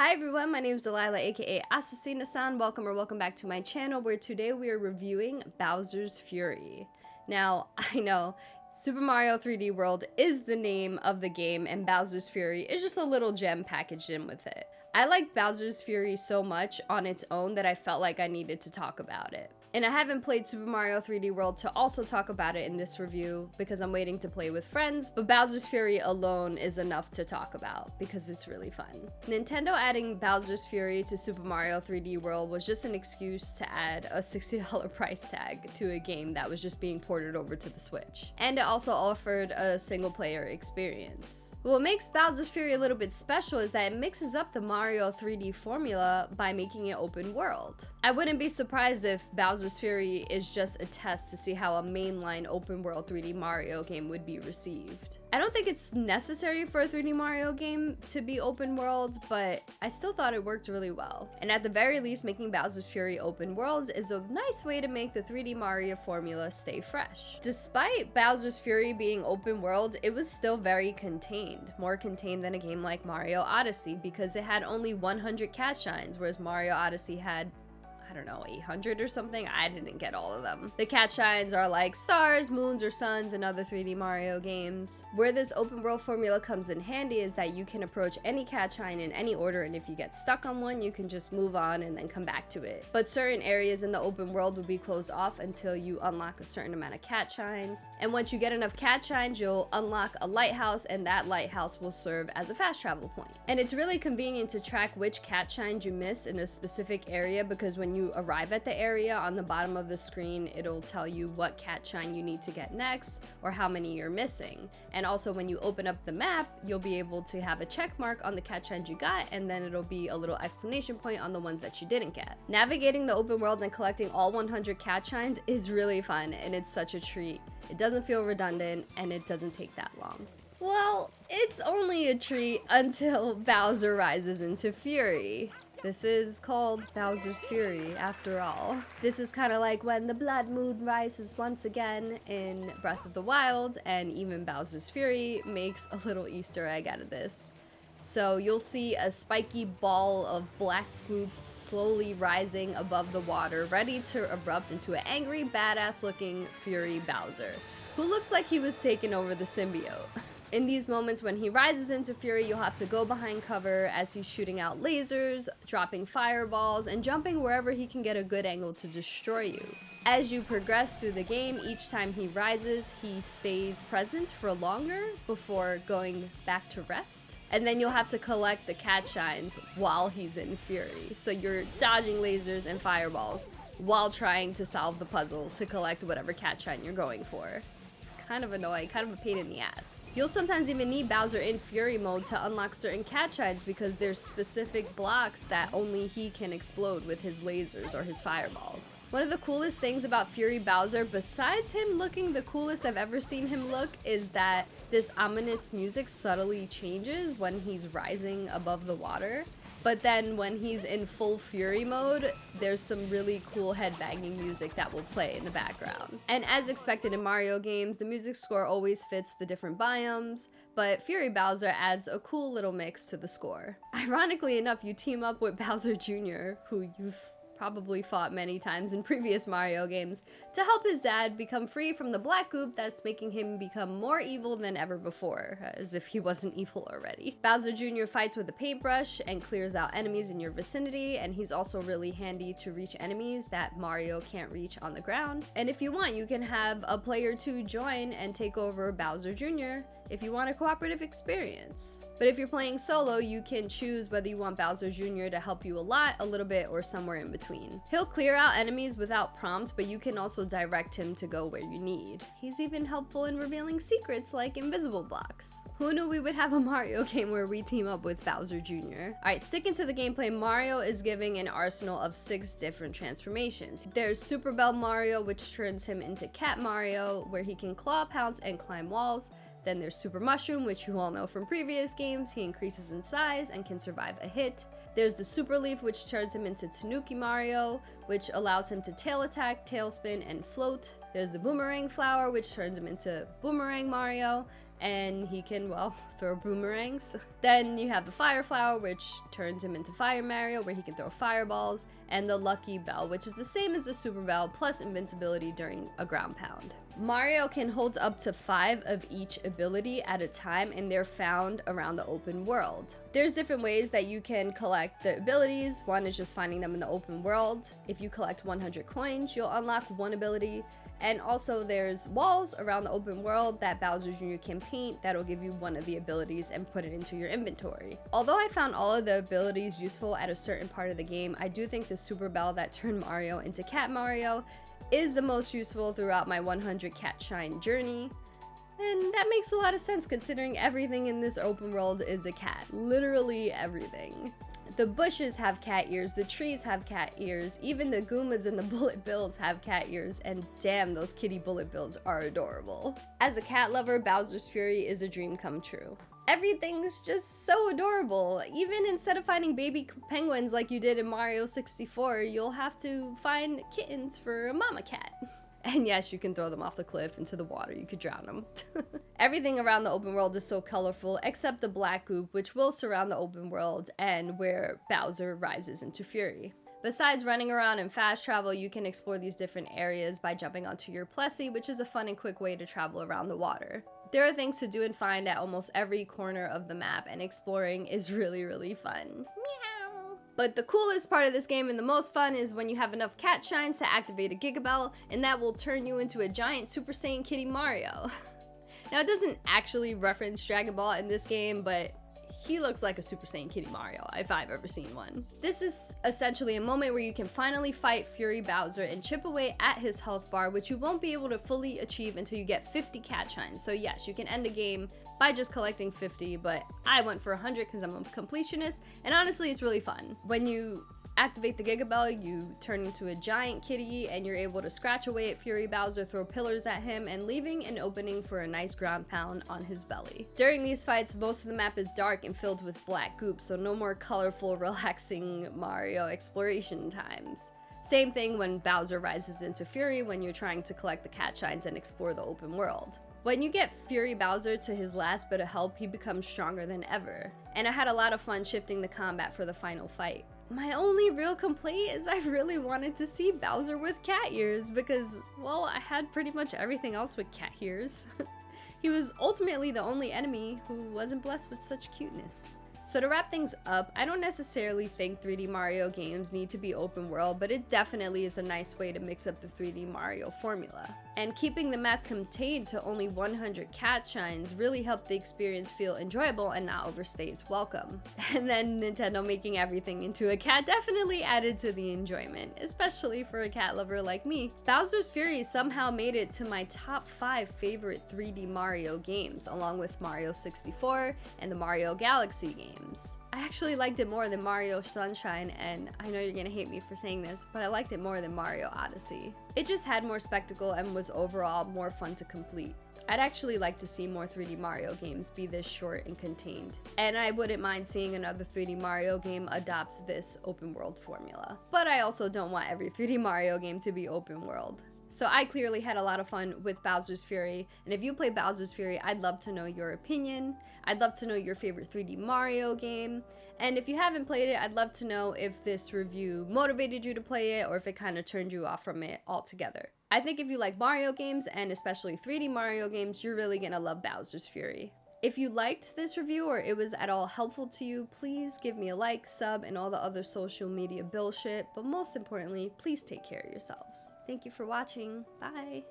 Hi everyone, my name is Delilah aka ASSASSINA-san. Welcome back to my channel where today we are reviewing Bowser's Fury. Now, I know Super Mario 3D World is the name of the game and Bowser's Fury is just a little gem packaged in with it. I liked Bowser's Fury so much on its own that I felt like I needed to talk about it. And I haven't played Super Mario 3D World to also talk about it in this review because I'm waiting to play with friends, but Bowser's Fury alone is enough to talk about because it's really fun. Nintendo adding Bowser's Fury to Super Mario 3D World was just an excuse to add a $60 price tag to a game that was just being ported over to the Switch. And it also offered a single player experience. What makes Bowser's Fury a little bit special is that it mixes up the Mario 3D formula by making it open world. I wouldn't be surprised if Bowser's Fury is just a test to see how a mainline open world 3D Mario game would be received. I don't think it's necessary for a 3D Mario game to be open world, but I still thought it worked really well. And at the very least, making Bowser's Fury open world is a nice way to make the 3D Mario formula stay fresh. Despite Bowser's Fury being open world, it was still very contained, more contained than a game like Mario Odyssey because it had only 100 cat shines, whereas Mario Odyssey had, I don't know, 800 or something? I didn't get all of them. The cat shines are like stars, moons, or suns in other 3D Mario games. Where this open world formula comes in handy is that you can approach any cat shine in any order, and if you get stuck on one, you can just move on and then come back to it. But certain areas in the open world will be closed off until you unlock a certain amount of cat shines. And once you get enough cat shines, you'll unlock a lighthouse, and that lighthouse will serve as a fast travel point. And it's really convenient to track which cat shines you miss in a specific area because when you arrive at the area, on the bottom of the screen it'll tell you what cat shine you need to get next or how many you're missing. And also when you open up the map, you'll be able to have a check mark on the cat shines you got, and then it'll be a little exclamation point on the ones that you didn't get. Navigating the open world and collecting all 100 cat shines is really fun, and it's such a treat. It doesn't feel redundant and it doesn't take that long. Well, it's only a treat until Bowser rises into Fury. This is called Bowser's Fury, after all. This is kind of like when the blood moon rises once again in Breath of the Wild, and even Bowser's Fury makes a little Easter egg out of this. So you'll see a spiky ball of black goop slowly rising above the water, ready to erupt into an angry, badass looking Fury Bowser, who looks like he was taking over the symbiote. In these moments when he rises into Fury, you'll have to go behind cover as he's shooting out lasers, dropping fireballs, and jumping wherever he can get a good angle to destroy you. As you progress through the game, each time he rises, he stays present for longer before going back to rest. And then you'll have to collect the cat shines while he's in Fury. So you're dodging lasers and fireballs while trying to solve the puzzle to collect whatever cat shine you're going for. Kind of annoying, kind of a pain in the ass. You'll sometimes even need Bowser in Fury mode to unlock certain cat shines because there's specific blocks that only he can explode with his lasers or his fireballs. One of the coolest things about Fury Bowser, besides him looking the coolest I've ever seen him look, is that this ominous music subtly changes when he's rising above the water. But then when he's in full Fury mode, there's some really cool headbanging music that will play in the background. And as expected in Mario games, the music score always fits the different biomes, but Fury Bowser adds a cool little mix to the score. Ironically enough, you team up with Bowser Jr., who you've probably fought many times in previous Mario games, to help his dad become free from the black goop that's making him become more evil than ever before, as if he wasn't evil already. Bowser Jr. fights with a paintbrush and clears out enemies in your vicinity, and he's also really handy to reach enemies that Mario can't reach on the ground. And if you want, you can have a player 2 join and take over Bowser Jr. if you want a cooperative experience. But if you're playing solo, you can choose whether you want Bowser Jr. to help you a lot, a little bit, or somewhere in between. He'll clear out enemies without prompt, but you can also direct him to go where you need. He's even helpful in revealing secrets like invisible blocks. Who knew we would have a Mario game where we team up with Bowser Jr.? Alright, sticking to the gameplay, Mario is giving an arsenal of 6 different transformations. There's Super Bell Mario, which turns him into Cat Mario, where he can claw, pounce, and climb walls. Then there's Super Mushroom, which you all know from previous games. He increases in size and can survive a hit. There's the Super Leaf, which turns him into Tanuki Mario, which allows him to tail attack, tail spin, and float. There's the Boomerang Flower, which turns him into Boomerang Mario. and he can, well, throw boomerangs. Then you have the Fire Flower, which turns him into Fire Mario, where he can throw fireballs, and the Lucky Bell, which is the same as the Super Bell, plus invincibility during a ground pound. Mario can hold up to 5 of each ability at a time, and they're found around the open world. There's different ways that you can collect the abilities. One is just finding them in the open world. If you collect 100 coins, you'll unlock one ability. And also there's walls around the open world that Bowser Jr. can paint that'll give you one of the abilities and put it into your inventory. Although I found all of the abilities useful at a certain part of the game, I do think the Super Bell that turned Mario into Cat Mario is the most useful throughout my 100 Cat Shine journey. And that makes a lot of sense considering everything in this open world is a cat. Literally everything. The bushes have cat ears, the trees have cat ears, even the Goombas and the Bullet Bills have cat ears, and damn, those kitty Bullet Bills are adorable. As a cat lover, Bowser's Fury is a dream come true. Everything's just so adorable. Even instead of finding baby penguins like you did in Mario 64, you'll have to find kittens for a mama cat. And yes, you can throw them off the cliff into the water. You could drown them. Everything around the open world is so colorful, except the black goop, which will surround the open world and where Bowser rises into fury. Besides running around and fast travel, you can explore these different areas by jumping onto your Plessie, which is a fun and quick way to travel around the water. There are things to do and find at almost every corner of the map, and exploring is really, really fun. Meow. But the coolest part of this game and the most fun is when you have enough cat shines to activate a Gigabell, and that will turn you into a giant Super Saiyan Kitty Mario. Now, it doesn't actually reference Dragon Ball in this game, but he looks like a Super Saiyan Kitty Mario, if I've ever seen one. This is essentially a moment where you can finally fight Fury Bowser and chip away at his health bar, which you won't be able to fully achieve until you get 50 cat shines. So yes, you can end the game by just collecting 50, but I went for 100 because I'm a completionist, and honestly, it's really fun. When you activate the Gigabell, you turn into a giant kitty and you're able to scratch away at Fury Bowser, throw pillars at him, and leaving an opening for a nice ground pound on his belly. During these fights, most of the map is dark and filled with black goop, so no more colorful, relaxing Mario exploration times. Same thing when Bowser rises into fury when you're trying to collect the cat shines and explore the open world. When you get Fury Bowser to his last bit of health, he becomes stronger than ever. And I had a lot of fun shifting the combat for the final fight. My only real complaint is I really wanted to see Bowser with cat ears because, well, I had pretty much everything else with cat ears. He was ultimately the only enemy who wasn't blessed with such cuteness. So to wrap things up, I don't necessarily think 3D Mario games need to be open world, but it definitely is a nice way to mix up the 3D Mario formula. And keeping the map contained to only 100 cat shines really helped the experience feel enjoyable and not overstay its welcome. And then Nintendo making everything into a cat definitely added to the enjoyment, especially for a cat lover like me. Bowser's Fury somehow made it to my top 5 favorite 3D Mario games, along with Mario 64 and the Mario Galaxy games. I actually liked it more than Mario Sunshine, and I know you're gonna hate me for saying this, but I liked it more than Mario Odyssey. It just had more spectacle and was overall more fun to complete. I'd actually like to see more 3D Mario games be this short and contained, and I wouldn't mind seeing another 3D Mario game adopt this open world formula. But I also don't want every 3D Mario game to be open world. So I clearly had a lot of fun with Bowser's Fury, and if you play Bowser's Fury, I'd love to know your opinion. I'd love to know your favorite 3D Mario game, and if you haven't played it, I'd love to know if this review motivated you to play it or if it kind of turned you off from it altogether. I think if you like Mario games, and especially 3D Mario games, you're really gonna love Bowser's Fury. If you liked this review or it was at all helpful to you, please give me a like, sub, and all the other social media bullshit, but most importantly, please take care of yourselves. Thank you for watching. Bye.